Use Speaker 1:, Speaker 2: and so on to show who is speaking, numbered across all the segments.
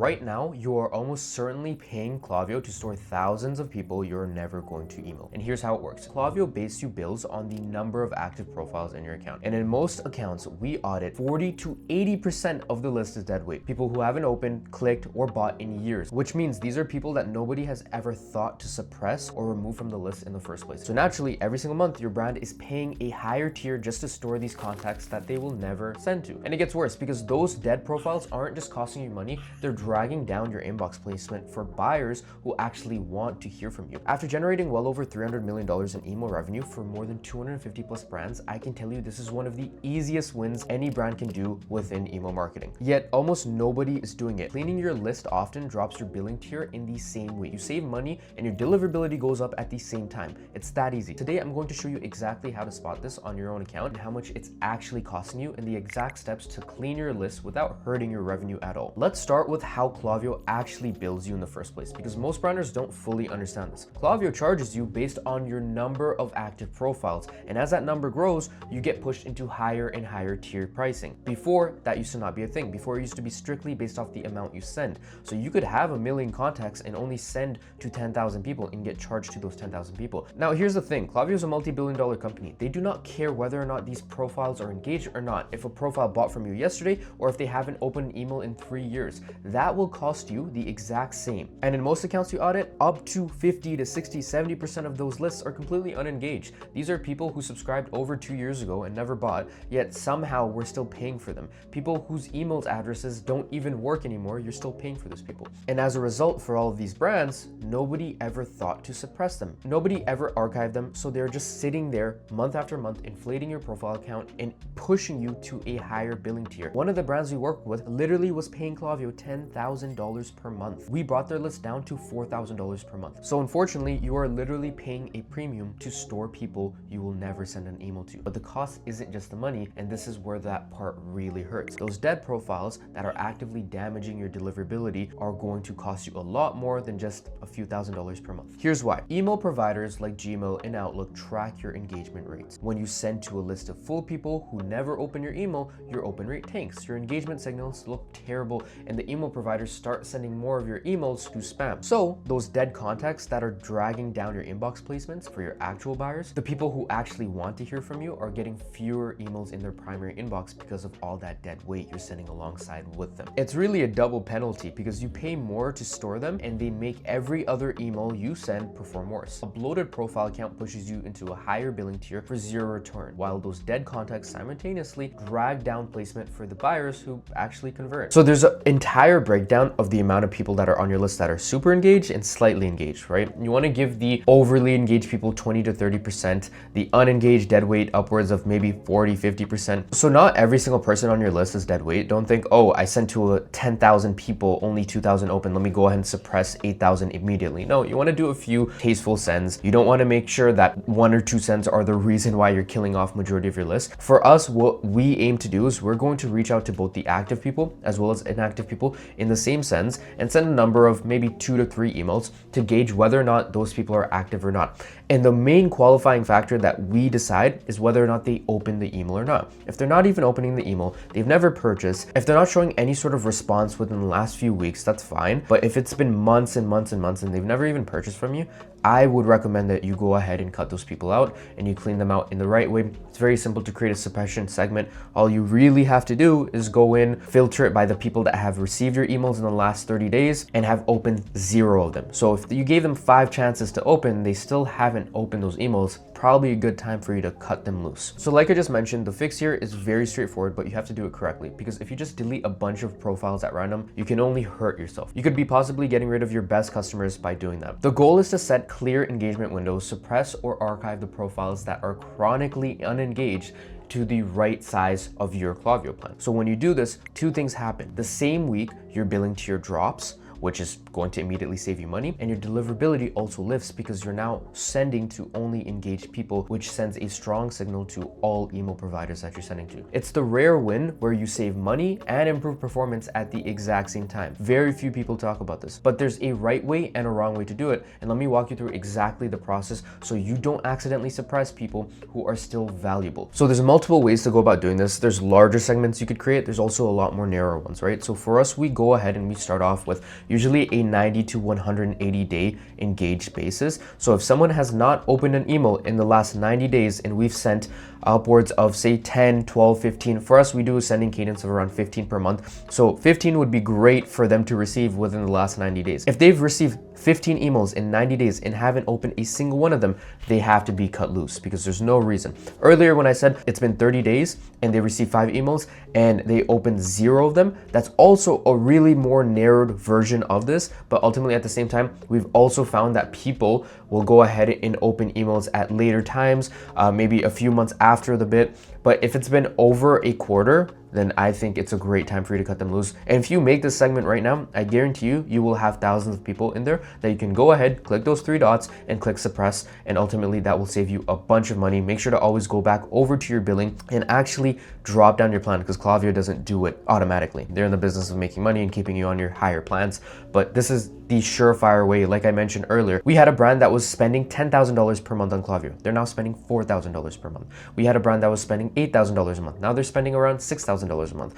Speaker 1: Right now, you are almost certainly paying Klaviyo to store thousands of people you're never going to email. And here's how it works. Klaviyo based you bills on the number of active profiles in your account. And in most accounts, we audit 40 to 80% of the list is dead weight. People who haven't opened, clicked, or bought in years, which means these are people that nobody has ever thought to suppress or remove from the list in the first place. So naturally, every single month, your brand is paying a higher tier just to store these contacts that they will never send to. And it gets worse because those dead profiles aren't just costing you money, they're dragging down your inbox placement for buyers who actually want to hear from you. After generating well over $300 million in email revenue for more than 250 plus brands, I can tell you this is one of the easiest wins any brand can do within email marketing. Yet almost nobody is doing it. Cleaning your list often drops your billing tier in the same way. You save money and your deliverability goes up at the same time. It's that easy. Today, I'm going to show you exactly how to spot this on your own account and how much it's actually costing you and the exact steps to clean your list without hurting your revenue at all. Let's start with how Klaviyo actually bills you in the first place, because most branders don't fully understand this. Klaviyo charges you based on your number of active profiles, and as that number grows, you get pushed into higher and higher tier pricing. Before, that used to not be a thing. Before, it used to be strictly based off the amount you send. So you could have 1 million contacts and only send to 10,000 people and get charged to those 10,000 people. Now, here's the thing. Klaviyo is a multi-billion-dollar company. They do not care whether or not these profiles are engaged or not. If a profile bought from you yesterday, or if they haven't opened an email in 3 years, that will cost you the exact same. And in most accounts you audit, up to 50 to 60, 70% of those lists are completely unengaged. These are people who subscribed over 2 years ago and never bought, yet somehow we're still paying for them. People whose email addresses don't even work anymore, you're still paying for those people. And as a result, for all of these brands, nobody ever thought to suppress them. Nobody ever archived them, so they're just sitting there month after month, inflating your profile account and pushing you to a higher billing tier. One of the brands we worked with literally was paying Klaviyo $10,000 per month. We brought their list down to $4,000 per month. So unfortunately, you are literally paying a premium to store people you will never send an email to. But the cost isn't just the money, and this is where that part really hurts. Those dead profiles that are actively damaging your deliverability are going to cost you a lot more than just a few $1,000s per month. Here's why. Email providers like Gmail and Outlook track your engagement rates. When you send to a list of full people who never open your email, your open rate tanks. Your engagement signals look terrible, and the email providers start sending more of your emails to spam. So those dead contacts that are dragging down your inbox placements for your actual buyers, the people who actually want to hear from you, are getting fewer emails in their primary inbox because of all that dead weight you're sending alongside with them. It's really a double penalty because you pay more to store them and they make every other email you send perform worse. A bloated profile account pushes you into a higher billing tier for zero return, while those dead contacts simultaneously drag down placement for the buyers who actually convert. So there's an entire breakdown of the amount of people that are on your list that are super engaged and slightly engaged, right? You want to give the overly engaged people 20 to 30%, the unengaged dead weight upwards of maybe 40, 50%. So not every single person on your list is dead weight. Don't think, oh, I sent to 10,000 people, only 2,000 open. Let me go ahead and suppress 8,000 immediately. No, you want to do a few tasteful sends. You don't want to make sure that 1 or 2 sends are the reason why you're killing off majority of your list. For us, what we aim to do is we're going to reach out to both the active people as well as inactive people in the same sends and send a number of maybe 2 to 3 emails to gauge whether or not those people are active or not. And the main qualifying factor that we decide is whether or not they open the email or not. If they're not even opening the email, they've never purchased, if they're not showing any sort of response within the last few weeks, that's fine. But if it's been months and months and months and they've never even purchased from you, I would recommend that you go ahead and cut those people out and you clean them out in the right way. It's very simple to create a suppression segment. All you really have to do is go in, filter it by the people that have received your emails in the last 30 days and have opened 0 of them. So if you gave them 5 chances to open, they still haven't opened those emails, probably a good time for you to cut them loose. So like I just mentioned, the fix here is very straightforward, but you have to do it correctly, because if you just delete a bunch of profiles at random, you can only hurt yourself. You could be possibly getting rid of your best customers by doing that. The goal is to set clear engagement windows, suppress or archive the profiles that are chronically unengaged to the right size of your Klaviyo plan. So when you do this, 2 things happen. The same week your billing tier drops, which is going to immediately save you money. And your deliverability also lifts because you're now sending to only engaged people, which sends a strong signal to all email providers that you're sending to. It's the rare win where you save money and improve performance at the exact same time. Very few people talk about this, but there's a right way and a wrong way to do it. And let me walk you through exactly the process so you don't accidentally suppress people who are still valuable. So there's multiple ways to go about doing this. There's larger segments you could create. There's also a lot more narrower ones, right? So for us, we go ahead and we start off with usually a 90 to 180 day engaged basis. So if someone has not opened an email in the last 90 days and we've sent upwards of say 10, 12, 15, for us, we do a sending cadence of around 15 per month. So 15 would be great for them to receive within the last 90 days. If they've received 15 emails in 90 days and haven't opened a single one of them, they have to be cut loose because there's no reason. Earlier when I said it's been 30 days and they received 5 emails and they opened 0 of them, that's also a really more narrowed version of this. But ultimately at the same time, we've also found that people will go ahead and open emails at later times, maybe a few months after the bit. But if it's been over a quarter, then I think it's a great time for you to cut them loose. And if you make this segment right now, I guarantee you, you will have thousands of people in there that you can go ahead, click those 3 dots and click suppress. And ultimately that will save you a bunch of money. Make sure to always go back over to your billing and actually drop down your plan because Klaviyo doesn't do it automatically. They're in the business of making money and keeping you on your higher plans. But this is the surefire way. Like I mentioned earlier, we had a brand that was spending $10,000 per month on Klaviyo. They're now spending $4,000 per month. We had a brand that was spending $8,000 a month. Now they're spending around $6,000 a month.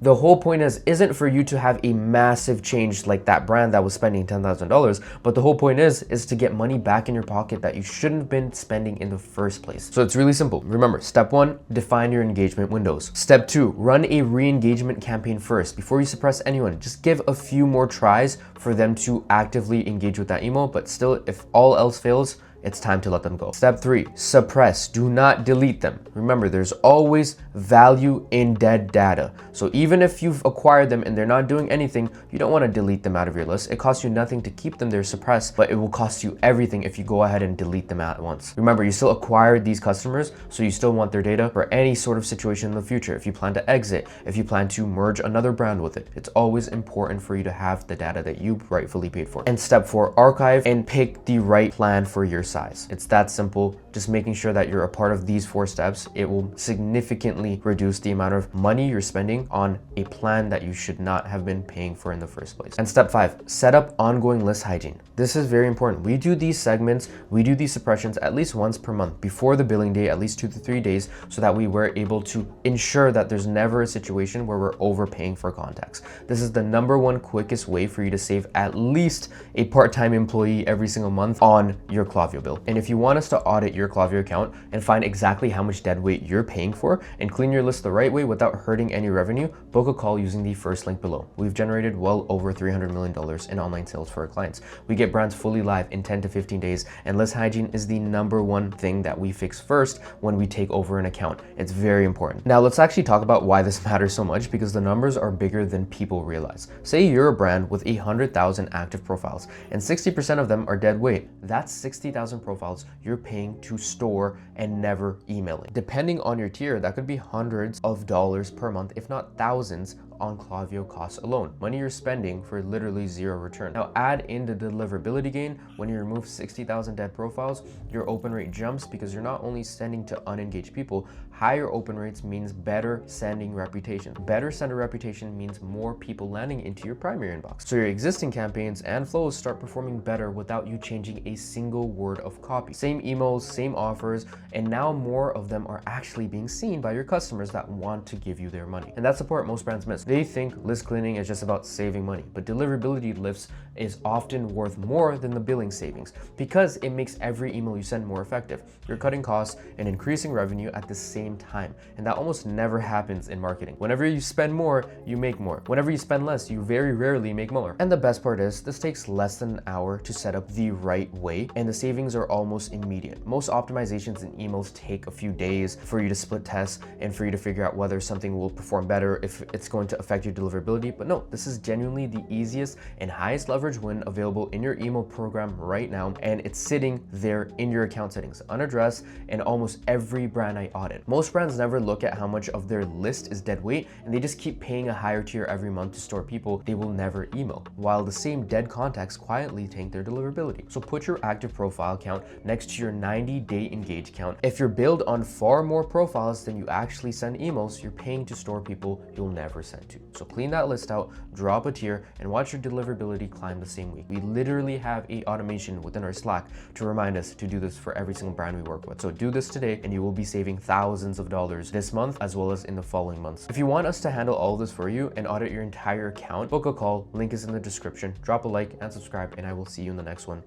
Speaker 1: The whole point isn't for you to have a massive change like that brand that was spending $10,000, but the whole point is to get money back in your pocket that you shouldn't have been spending in the first place. So it's really simple. Remember, step 1, define your engagement windows. Step 2, run a re-engagement campaign first. Before you suppress anyone, just give a few more tries for them to actively engage with that email, but still, if all else fails, it's time to let them go. Step 3, suppress. Do not delete them. Remember, there's always value in dead data. So even if you've acquired them and they're not doing anything, you don't want to delete them out of your list. It costs you nothing to keep them there suppressed, but it will cost you everything if you go ahead and delete them at once. Remember, you still acquired these customers, so you still want their data for any sort of situation in the future. If you plan to exit, if you plan to merge another brand with it, it's always important for you to have the data that you rightfully paid for. And step 4, archive and pick the right plan for your size. It's that simple. Just making sure that you're a part of these 4 steps, it will significantly reduce the amount of money you're spending on a plan that you should not have been paying for in the first place. And step 5, set up ongoing list hygiene. This is very important. We do these segments, we do these suppressions at least once per month before the billing day, at least 2 to 3 days, so that we were able to ensure that there's never a situation where we're overpaying for contacts. This is the #1 quickest way for you to save at least a part-time employee every single month on your Klaviyo bill. And if you want us to audit your Klaviyo account and find exactly how much dead weight you're paying for and clean your list the right way without hurting any revenue, book a call using the first link below. We've generated well over $300 million in online sales for our clients. We get brands fully live in 10 to 15 days, and list hygiene is the #1 thing that we fix first when we take over an account. It's very important. Now let's actually talk about why this matters so much, because the numbers are bigger than people realize. Say you're a brand with 100,000 active profiles and 60% of them are dead weight. That's 60,000 profiles you're paying to store and never emailing. Depending on your tier, that could be hundreds of dollars per month, if not thousands, on Klaviyo costs alone. Money you're spending for literally 0 return. Now add in the deliverability gain. When you remove 60,000 dead profiles, your open rate jumps because you're not only sending to unengaged people. Higher open rates means better sending reputation. Better sender reputation means more people landing into your primary inbox. So your existing campaigns and flows start performing better without you changing a single word of copy. Same emails, same offers, and now more of them are actually being seen by your customers that want to give you their money. And that's the part most brands miss. They think list cleaning is just about saving money, but deliverability lifts is often worth more than the billing savings because it makes every email you send more effective. You're cutting costs and increasing revenue at the same time, and that almost never happens in marketing. Whenever you spend more, you make more. Whenever you spend less, you very rarely make more. And the best part is, this takes less than an hour to set up the right way, and the savings are almost immediate. Most optimizations in emails take a few days for you to split tests and for you to figure out whether something will perform better, if it's going to affect your deliverability, but no, this is genuinely the easiest and highest leverage win available in your email program right now, and it's sitting there in your account settings, unaddressed, and almost every brand I audit. Most brands never look at how much of their list is dead weight, and they just keep paying a higher tier every month to store people they will never email, while the same dead contacts quietly tank their deliverability. So put your active profile count next to your 90-day engaged count. If you're billed on far more profiles than you actually send emails, you're paying to store people you'll never send to. So clean that list out, drop a tier, and watch your deliverability climb the same week. We literally have a automation within our Slack to remind us to do this for every single brand we work with. So do this today and you will be saving thousands of dollars this month as well as in the following months. If you want us to handle all this for you and audit your entire account, book a call, link is in the description, drop a like and subscribe, and I will see you in the next one.